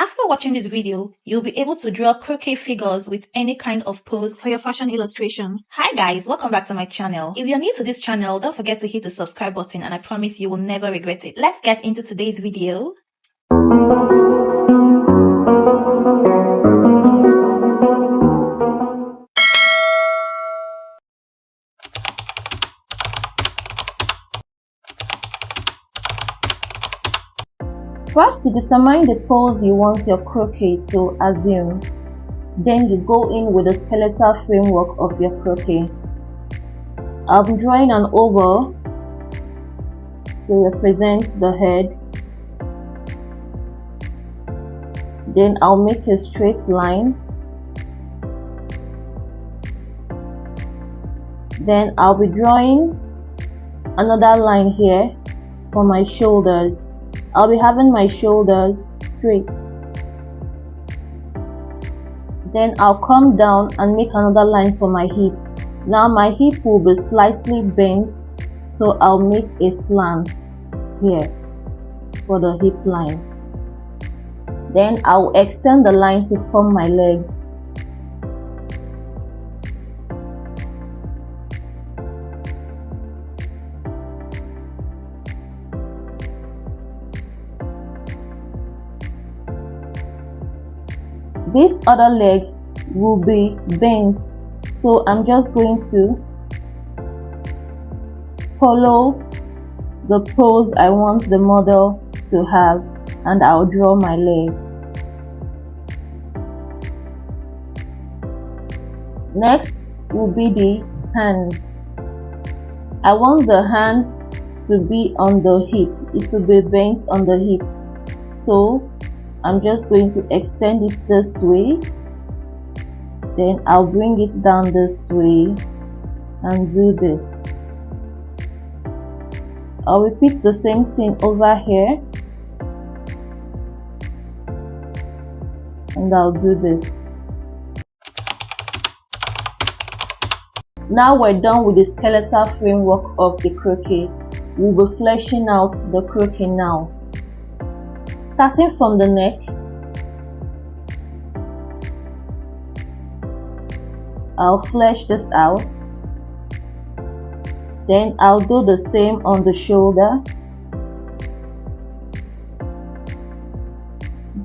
After watching this video, you'll be able to draw croquet figures with any kind of pose for your fashion illustration. Hi guys, welcome back to my channel. If you're new to this channel, don't forget to hit the subscribe button and I promise you will never regret it. Let's get into today's video. First, to determine the pose you want your croquet to assume. Then you go in with the skeletal framework of your croquet. I'll be drawing an oval to represent the head. Then I'll make a straight line. Then I'll be drawing another line here for my shoulders. I'll be having my shoulders straight. Then I'll come down and make another line for my hips. Now my hip will be slightly bent, so I'll make a slant here for the hip line. Then I'll extend the line to form my legs. This other leg will be bent, so I'm just going to follow the pose I want the model to have, and I'll draw my leg. Next will be the hands. I want the hand to be on the hip. It will be bent on the hip, so I'm just going to extend it this way. Then I'll bring it down this way and do this. I'll repeat the same thing over here, and I'll do this. Now we're done with the skeletal framework of the croquet. We'll be fleshing out the croquet now. Starting from the neck, I'll flesh this out. Then I'll do the same on the shoulder.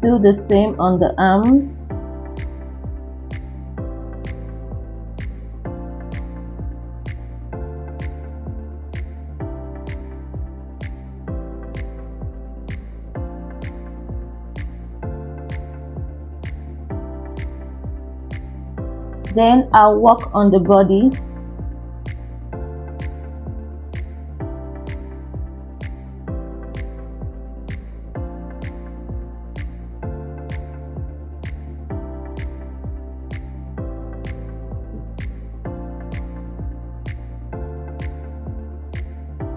Do the same on the arms. Then I'll work on the body.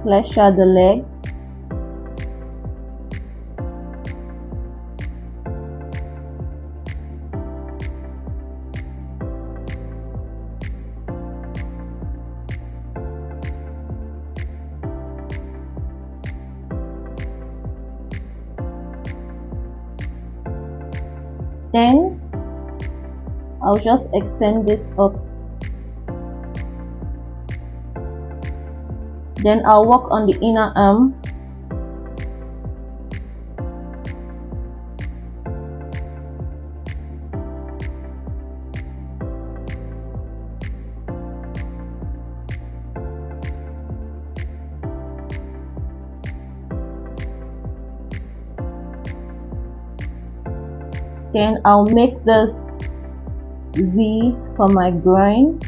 Flesh out the legs. Then I'll just extend this up. Then I'll work on the inner arm. Then I'll make this V for my groin.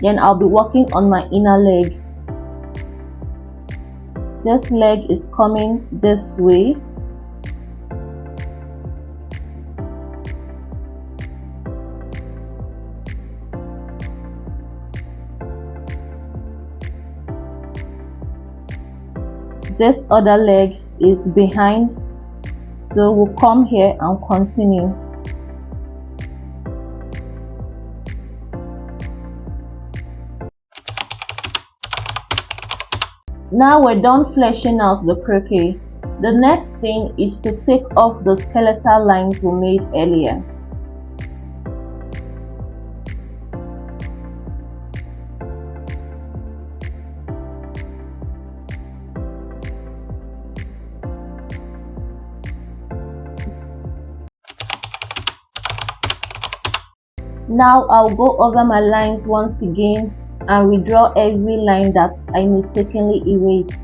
Then I'll be working on my inner leg. This leg is coming this way. This other leg is behind. So we'll come here and continue. Now we're done fleshing out the croquet. The next thing is to take off the skeletal lines we made earlier. Now I'll go over my lines once again and redraw every line that I mistakenly erased.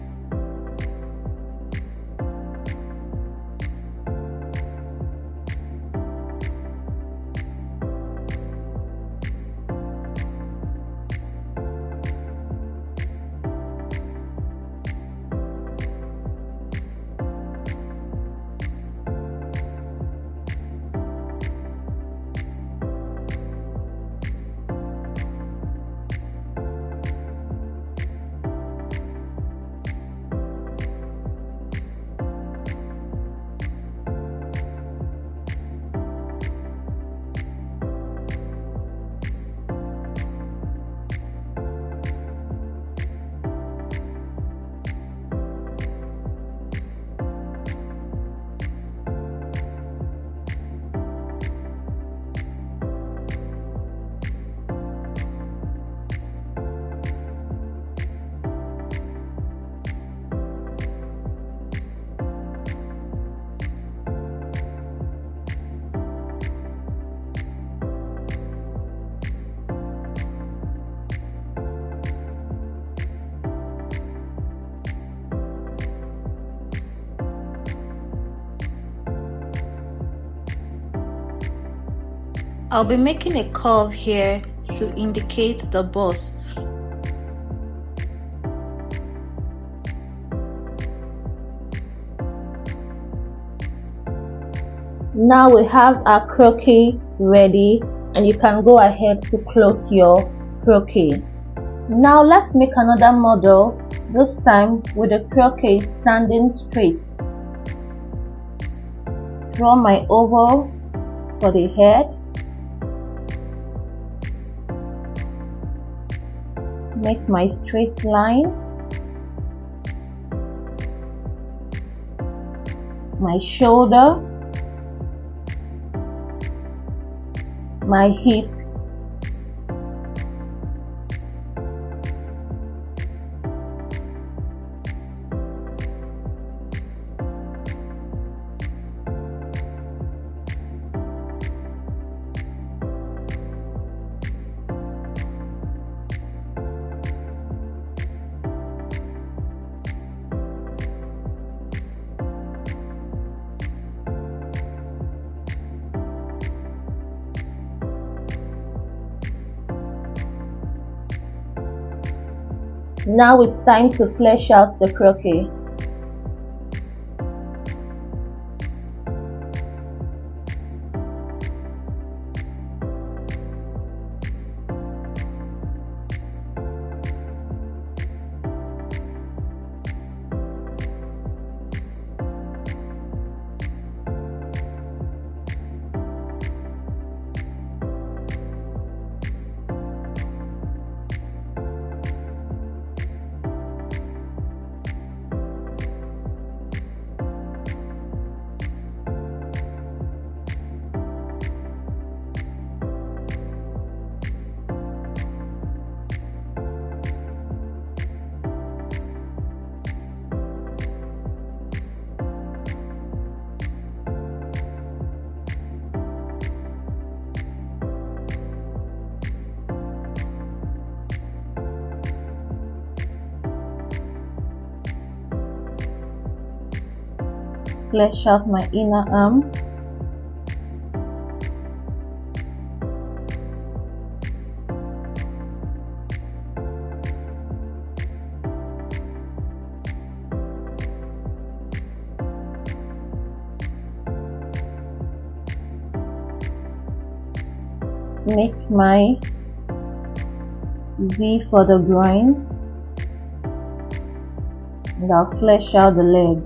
I'll be making a curve here to indicate the bust. Now we have our croquis ready, and you can go ahead to close your croquis. Now let's make another model, this time with the croquis standing straight. Draw my oval for the head. Make my straight line, my shoulder, my hip, Now it's time to flesh out the croquis. Flesh out my inner arm. Make my V for the groin, and I'll flesh out the legs.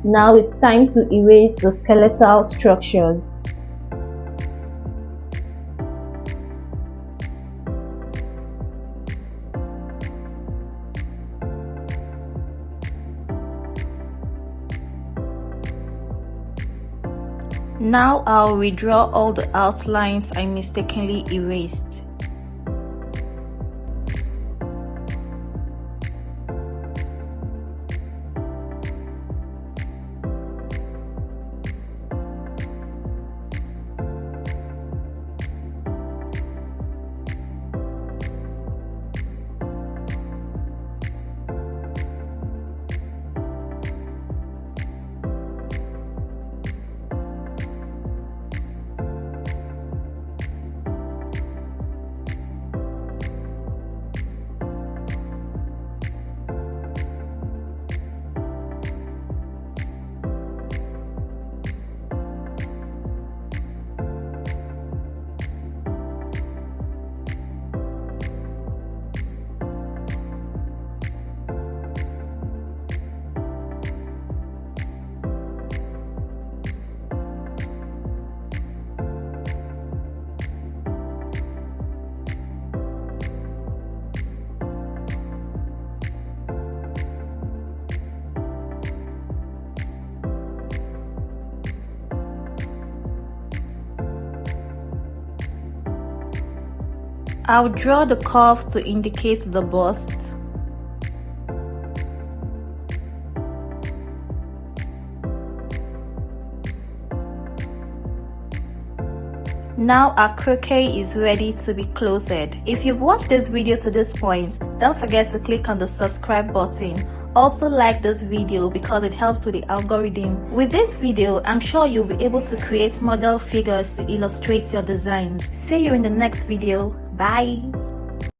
Now it's time to erase the skeletal structures. Now I'll redraw all the outlines I mistakenly erased. I'll draw the curve to indicate the bust. Now our croquet is ready to be clothed. If you've watched this video to this point, don't forget to click on the subscribe button. Also like this video because it helps with the algorithm. With this video, I'm sure you'll be able to create model figures to illustrate your designs. See you in the next video. Bye.